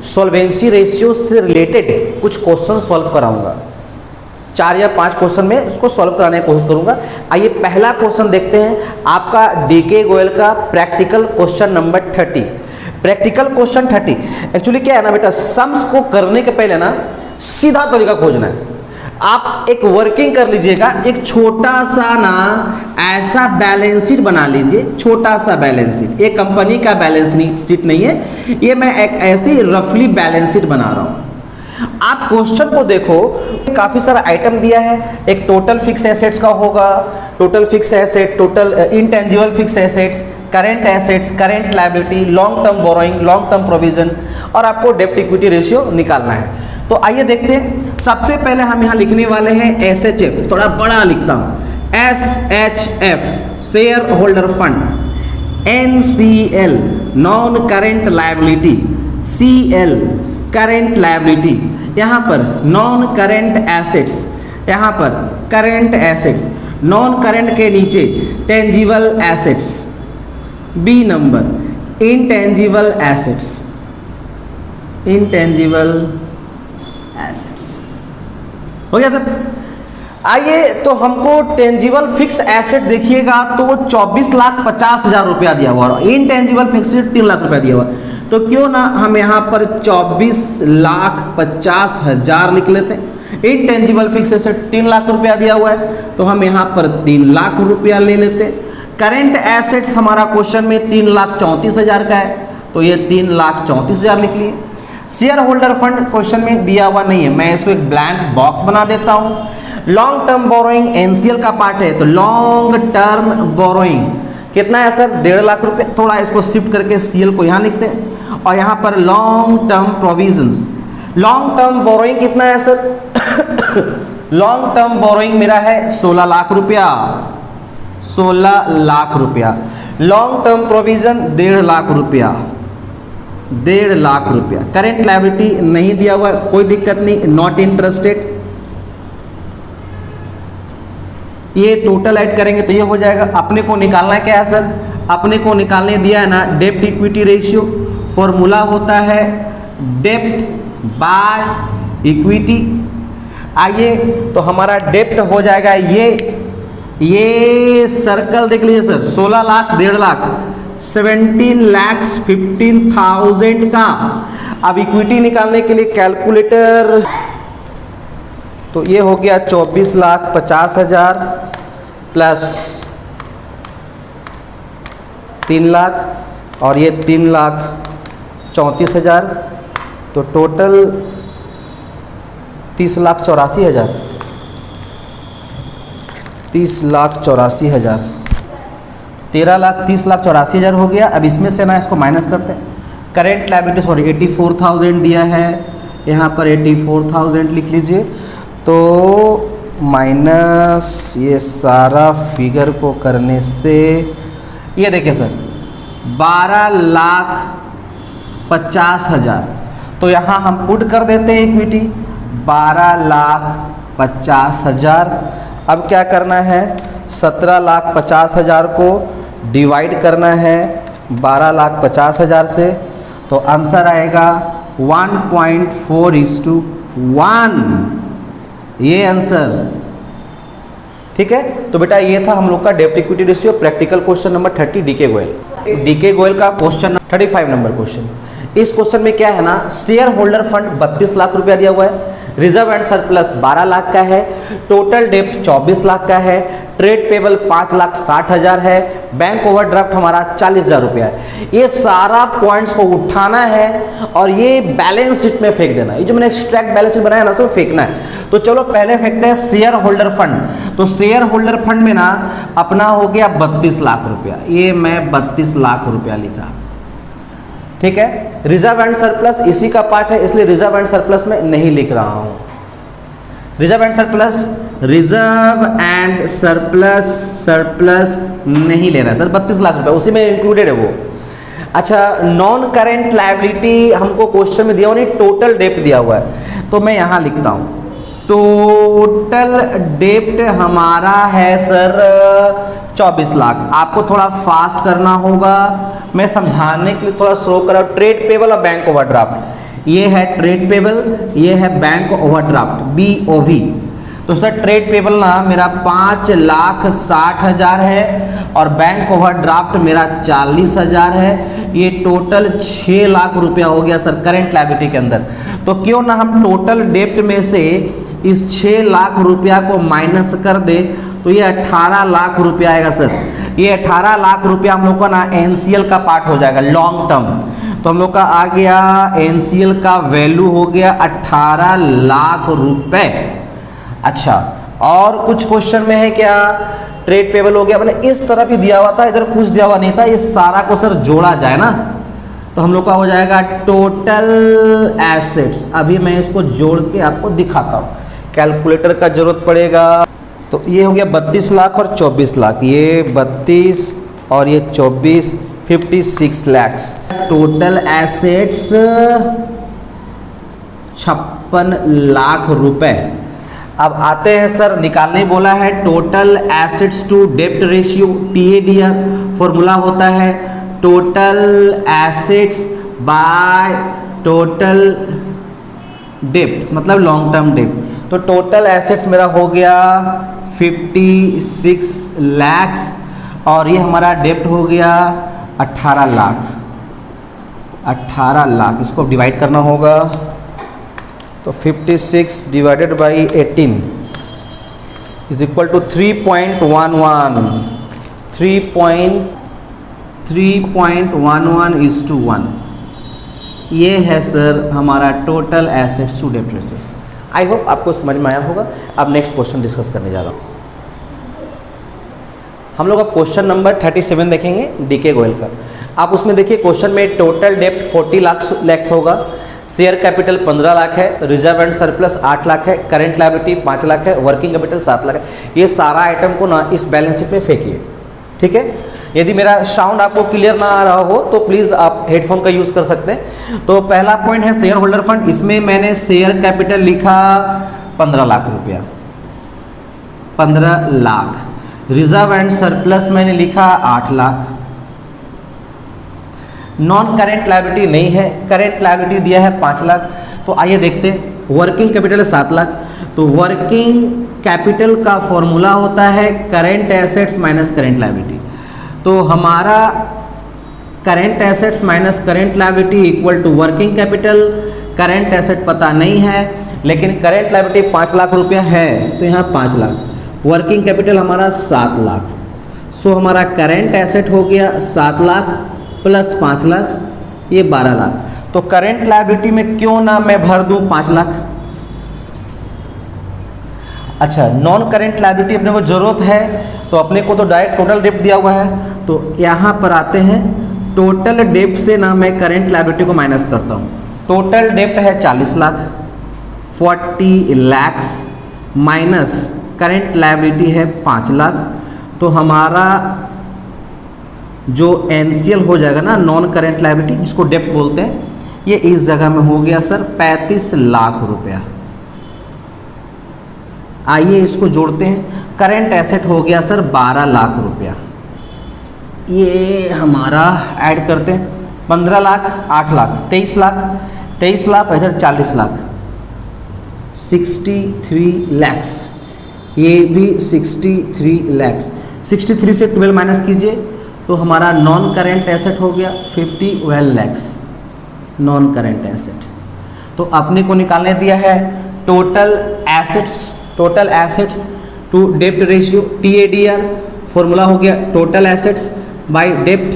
Solvency ratio से related कुछ question solve कराऊंगा। 4 या 5 क्वेश्चन में उसको सॉल्व कराने की कोशिश करूंगा। आइए पहला क्वेश्चन देखते हैं, आपका डीके गोयल का practical question number 30। Practical question 30 actually क्या है ना बेटा, सम्स को करने के पहले ना सीधा तरीका खोजना है। आप एक वर्किंग कर लीजिएगा, एक छोटा सा ना ऐसा बैलेंस शीट बना लीजिए, छोटा सा बैलेंस शीट। ये कंपनी का बैलेंस शीट नहीं है, ये मैं एक ऐसी रफली बैलेंस शीट बना रहा हूँ। आप क्वेश्चन को देखो, काफी सारा आइटम दिया है। एक टोटल फिक्स एसेट्स का होगा, total fix asset, total intangible fix assets, current assets, current liability, long term borrowing, long term provision, और आपको डेब्ट इक्विटी रेशियो निकालना है। तो आइए देखते हैं। सबसे पहले हम यहाँ लिखने वाले हैं SHF, थोड़ा बड़ा लिखता हूँ, SHF share holder fund, NCL non current liability, CL current liability, यहाँ पर नॉन करेंट एसेट्स, यहाँ पर करेंट एसेट्स, नॉन करेंट के नीचे tangible assets, B number intangible assets, intangible assets. हो गया सर। आइए तो हमको टेंजिबल फिक्स एसेट देखिएगा तो वो 24,50,000 रुपया दिया हुआ है, इनटेंजिबल फिक्स 3 लाख रुपया दिया हुआ है। तो क्यों ना हम यहाँ पर 24,50,000 लिख लेते हैं। इनटेंजिबल फिक्स एसेट 3 लाख रुपया दिया हुआ है, तो हम यहाँ पर 3 लाख रुपया ले लेते हैं। करेंट एसेट्स हमारा क्वेश्चन में 3,34,000 का है, तो ये 3,34,000 लिख लिए। शेयर होल्डर फंड क्वेश्चन में दिया हुआ नहीं है, मैं इसको एक ब्लैंक बॉक्स बना देता हूं। लॉन्ग टर्म बोरोइंग NCL का पार्ट है, तो लॉन्ग टर्म बोरोइंग कितना है सर, 1.5 लाख रुपए। थोड़ा इसको शिफ्ट करके CL को यहाँ लिखते हैं, और यहाँ पर long term provisions, long term borrowing कितना है सर लॉन्ग टर्म बोरोइंग मेरा है 16 लाख रुपया, 16 लाख रुपया। लॉन्ग टर्म प्रोविजन 1.5 लाख रुपया, 1.5 लाख रुपया। करेंट लायबिलिटी नहीं दिया हुआ, कोई दिक्कत नहीं, नॉट इंटरेस्टेड। ये टोटल ऐड करेंगे तो ये हो जाएगा। अपने को निकालना है क्या है सर, अपने को निकालने दिया है ना डेब्ट इक्विटी रेशियो। फॉर्मूला होता है डेब्ट बाय इक्विटी। आइए तो हमारा डेब्ट हो जाएगा ये सर्कल देख लीजिए सर, 16 लाख 1.5 लाख, 17,15,000 का। अब इक्विटी निकालने के लिए कैलकुलेटर, तो ये हो गया 24,50,000 प्लस 3 लाख, और ये 3,34,000, तो टोटल 30,84,000, 30,84,000, 13,30,84,000 हो गया। अब इसमें से ना इसको माइनस करते हैं। करेंट लायबिलिटी सॉरी 84,000 दिया है, यहाँ पर 84,000 लिख लीजिए, तो माइनस ये सारा फिगर को करने से ये देखिए सर 12,50,000, तो यहाँ हम पुट कर देते हैं इक्विटी 12,50,000। अब क्या करना है, 17,50,000 को डिवाइड करना है 12,50,000 से, तो आंसर आएगा 1.4:1, ये आंसर। ठीक है, तो बेटा ये था हम लोग का डेब्ट equity ratio practical question number 30 DK Goyal का क्वेश्चन 35 नंबर क्वेश्चन। इस क्वेश्चन में क्या है ना, शेयर होल्डर फंड 32 लाख रुपया दिया हुआ है, रिजर्व एंड सरप्लस 12 लाख का है, टोटल डेब्ट 24 लाख का है, ट्रेड पेबल 5,60,000 है, बैंक ओवरड्राफ्ट हमारा 40,000 रुपया है। ये सारा पॉइंट्स को उठाना है और ये बैलेंस शीट में फेंक देना है। ये जो मैंने एक्सट्रैक्ट बैलेंस शीट बनाया ना, उसमें फेंकना है। तो चलो पहले फेंकते हैं शेयर होल्डर फंड। तो शेयर होल्डर फंड में ना अपना हो गया 32 लाख रुपया, ये मैं 32 लाख रुपया लिखा। ठीक है, रिजर्व एंड सरप्लस इसी का पार्ट है, इसलिए रिजर्व एंड सरप्लस में नहीं लिख रहा हूं। रिजर्व एंड सरप्लस नहीं ले रहा है सर, 32 लाख रुपए उसी में इंक्लूडेड है वो। अच्छा, नॉन करेंट लायबिलिटी हमको क्वेश्चन में दिया हुआ नहीं, टोटल डेप्ट दिया हुआ है, तो मैं यहां लिखता हूं टोटल डेप्ट हमारा है सर 24 लाख। आपको थोड़ा फास्ट करना होगा, मैं समझाने के लिए थोड़ा स्लो कर रहा हूं। ट्रेड पेबल और बैंक ओवरड्राफ्ट ये है ट्रेड पेबल, ये है बैंक ओवरड्राफ्ट BOV। तो सर ट्रेड पेबल ना मेरा 5,60,000 है और बैंक ओवरड्राफ्ट मेरा 40,000 है। ये टोटल 6 लाख रुपया हो गया सर करेंट लायबिलिटी के अंदर। तो क्यों ना हम टोटल डेप्ट में से इस 6 लाख रुपया को माइनस कर दे, तो ये 18 लाख रुपया आएगा सर। ये 18 लाख रुपया हम लोग का ना NCL का पार्ट हो जाएगा लॉन्ग टर्म। तो हम लोग का आ गया NCL का वैल्यू हो गया 18 लाख रुपए। अच्छा, और कुछ क्वेश्चन में है क्या? ट्रेड पेबल हो गया, मैंने इस तरफ ही दिया हुआ था, इधर कुछ दिया हुआ नहीं था। इस सारा को सर जोड़ा जाए ना तो हम लोग का हो जाएगा टोटल एसेट्स। अभी मैं इसको जोड़ के आपको दिखाता हूँ, कैलकुलेटर का जरूरत पड़ेगा। तो ये हो गया 32 लाख और 24 लाख, ये 32 और ये 24, 56 लैक्स। टोटल एसेट्स 56 लाख रुपए। अब आते हैं सर, निकालने बोला है टोटल एसेट्स टू डेप्ट रेशियो TADR। फॉर्मूला होता है टोटल एसेट्स बाय टोटल डेप्ट, मतलब लॉन्ग टर्म डेप्ट। तो टोटल एसेट्स मेरा हो गया 56 लैक्स और ये हमारा डेप्ट हो गया 18 लाख। 18 लाख इसको डिवाइड करना होगा, तो 56 divided by 18 is equal to 3.11। 3.11:1 ये है सर हमारा टोटल एसेट्स टू डेप्ट रेशियो। आई होप आपको समझ में आया होगा। अब नेक्स्ट क्वेश्चन डिस्कस करने जा रहा हूँ। हम लोग अब क्वेश्चन नंबर 37 देखेंगे डीके गोयल का। आप उसमें देखिए क्वेश्चन में टोटल डेप्ट 40 लाख होगा, शेयर कैपिटल 15 लाख है, रिजर्व एंड सरप्लस 8 लाख है, करेंट लायबिलिटी 5 लाख है, वर्किंग कैपिटल 7 लाख है। ये सारा आइटम को ना इस बैलेंस शीट में फेंकिए, ठीक है। यदि मेरा साउंड आपको क्लियर ना आ रहा हो तो प्लीज़ आप हेडफोन का यूज़ कर सकते हैं। तो पहला पॉइंट है शेयर होल्डर फंड। इसमें मैंने शेयर कैपिटल लिखा 15 लाख रुपया, 15 लाख। रिजर्व एंड सरप्लस मैंने लिखा 8 लाख। नॉन करेंट लायबिलिटी नहीं है, करेंट लायबिलिटी दिया है 5 लाख। तो आइए देखते हैं, वर्किंग कैपिटल है 7 लाख। तो वर्किंग कैपिटल का फॉर्मूला होता है current assets minus current liability. तो हमारा current assets minus current liability equal to working capital. Current asset पता नहीं है लेकिन करेंट लायबिलिटी 5 लाख रुपया है, तो यहाँ 5 लाख। वर्किंग कैपिटल हमारा 7 लाख। सो हमारा करेंट एसेट हो गया 7 लाख प्लस 5 लाख, ये 12 लाख। तो करेंट लायबिलिटी में क्यों ना मैं भर दूं 5 लाख। अच्छा, नॉन करेंट लायबिलिटी अपने को जरूरत है तो अपने को तो डायरेक्ट टोटल डेप्ट दिया हुआ है, तो यहाँ पर आते हैं टोटल डेप्ट से ना मैं करेंट लायबिलिटी को माइनस करता हूँ। टोटल डेप्ट है 40 lakh, 40 lakhs minus current liability है 5 लाख। तो हमारा जो NCL हो जाएगा ना, नॉन करेंट लायबिलिटी जिसको डेप्ट बोलते हैं, ये इस जगह में हो गया सर 35 लाख रुपया। आइए इसको जोड़ते हैं। करेंट एसेट हो गया सर 12 लाख रुपया। ये हमारा ऐड करते हैं 15 लाख 8 लाख 23 लाख, 23 लाख इधर 40 लाख 63 लैक्स, ये भी 63 लैक्स। 63 से 12 माइनस कीजिए तो हमारा नॉन करेंट एसेट हो गया 51 लैक्स नॉन करेंट एसेट। तो अपने को निकालने दिया है टोटल एसेट्स टू डेप्ट रेशियो TADR। फॉर्मूला हो गया टोटल एसेट्स बाय डेप्ट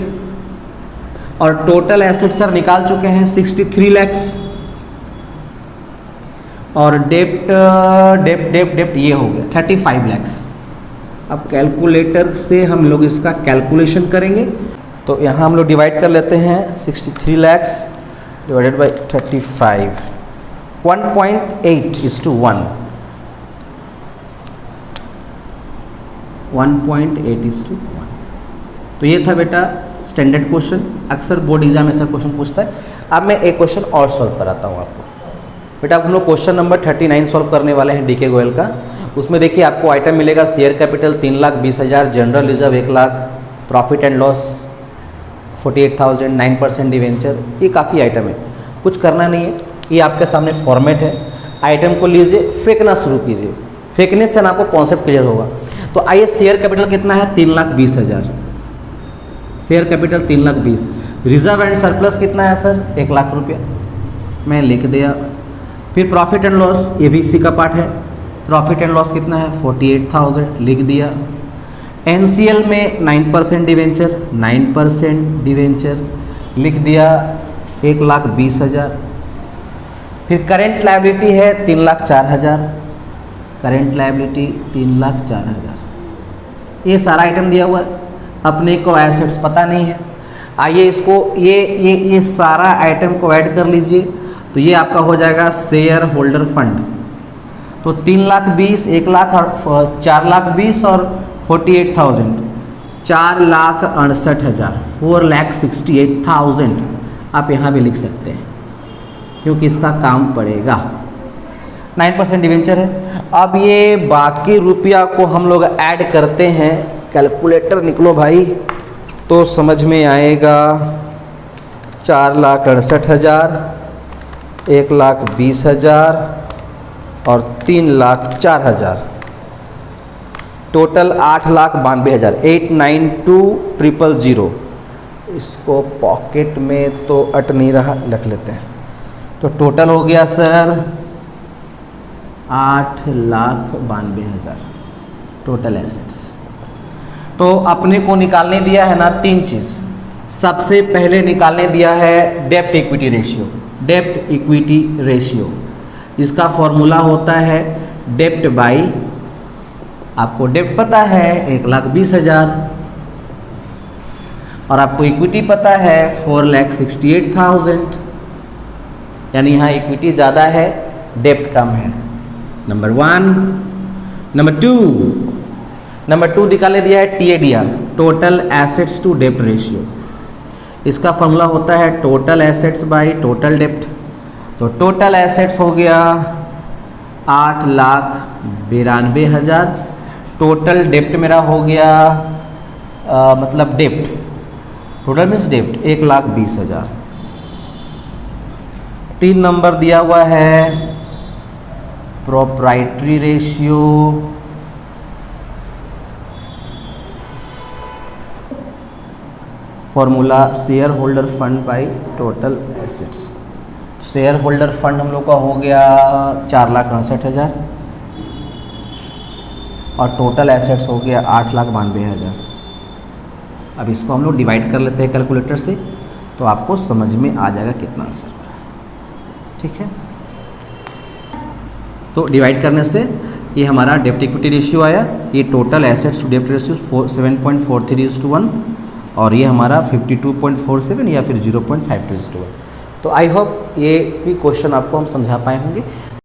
और टोटल एसेट्स सर निकाल चुके हैं 63 लैक्स और डेप्ट ये हो गया 35 लैक्स। अब कैलकुलेटर से हम लोग इसका कैलकुलेशन करेंगे। तो यहाँ हम लोग डिवाइड कर लेते हैं 63 लैक्स डिवाइडेड बाई 35, 1.8:1, 1.8:1। तो ये था बेटा स्टैंडर्ड क्वेश्चन, अक्सर बोर्ड एग्जाम ऐसा क्वेश्चन पूछता है। अब मैं एक क्वेश्चन और सॉल्व कराता हूँ आपको। बेटा हम लोग क्वेश्चन नंबर 39 सॉल्व करने वाले हैं डीके गोयल का। उसमें देखिए आपको आइटम मिलेगा share capital 3,20,000, general reserve 1 lakh, profit and loss 48,000, 9% debenture. ये काफ़ी आइटम है, कुछ करना नहीं है, ये आपके सामने फॉर्मेट है। आइटम को लीजिए, फेंकना शुरू कीजिए, फेंकने से ना आपको कॉन्सेप्ट क्लियर होगा। तो आइए, शेयर कैपिटल कितना है? 3,20,000। Share capital 3,20,000। Reserve and surplus कितना है सर? 1,00,000 रुपया, मैं लिख दिया। फिर प्रॉफिट एंड लॉस, ये भी इसी का पार्ट है। प्रॉफिट एंड लॉस कितना है? 48,000, लिख दिया। एनसीएल में 9% डिवेंचर, 9% डिवेंचर, लिख दिया 1,20,000। फिर करेंट लायबिलिटी है 3,04,000, करेंट लायबिलिटी 3,04,000। ये सारा आइटम दिया हुआ है, अपने को एसेट्स पता नहीं है। आइए इसको ये सारा आइटम को ऐड कर लीजिए, तो ये आपका हो जाएगा शेयर होल्डर फंड। तो 3,20,000, 1,00,000 और 4,20,000 और 48,000, 4,68,000, 4,68,000 आप यहाँ भी लिख सकते हैं, क्योंकि इसका काम पड़ेगा। 9% डिवेंचर है। अब ये बाकी रुपया को हम लोग ऐड करते हैं, कैलकुलेटर निकलो भाई, तो समझ में आएगा। 4,68,000, 1,20,000 और 3,04,000, टोटल 8,92,000, 892,000। इसको पॉकेट में तो अट नहीं रहा, लिख लेते हैं। तो टोटल हो गया सर 8,92,000 टोटल एसेट्स। तो अपने को निकालने दिया है ना 3 चीज़। सबसे पहले निकालने दिया है डेप्ट इक्विटी रेशियो। डेप्ट इक्विटी रेशियो, इसका फॉर्मूला होता है डेप्ट बाई, आपको डेप्ट पता है 1,20,000 और आपको इक्विटी पता है 4,68,000, यानी यहाँ इक्विटी ज़्यादा है, डेप्ट कम है। नंबर 1। नंबर टू निकाले दिया है TADR, टोटल एसेट्स टू डेप्ट रेशियो। इसका फॉर्मूला होता है टोटल एसेट्स बाई टोटल डेप्ट। तो टोटल एसेट्स हो गया 8,92,000, टोटल डेप्ट मेरा हो गया मतलब डेप्ट, टोटल मीन्स डेप्ट 1,20,000। 3 नंबर दिया हुआ है proprietary ratio, formula share holder fund by total assets. Share holder fund हम लोग का हो गया 4,68,000 और टोटल एसेट्स हो गया 8,92,000। अब इसको हम लोग डिवाइड कर लेते हैं कैलकुलेटर से, तो आपको समझ में आ जाएगा कितना आंसर हो रहा है। ठीक है, तो डिवाइड करने से ये हमारा डेप्ट इक्विटी रेशियो आया, ये टोटल एसेट्स टू डेप्ट रेशियो 7.43:1 और ये हमारा 52.47 या फिर 0.52:1। तो आई होप ये भी क्वेश्चन आपको हम समझा पाए होंगे।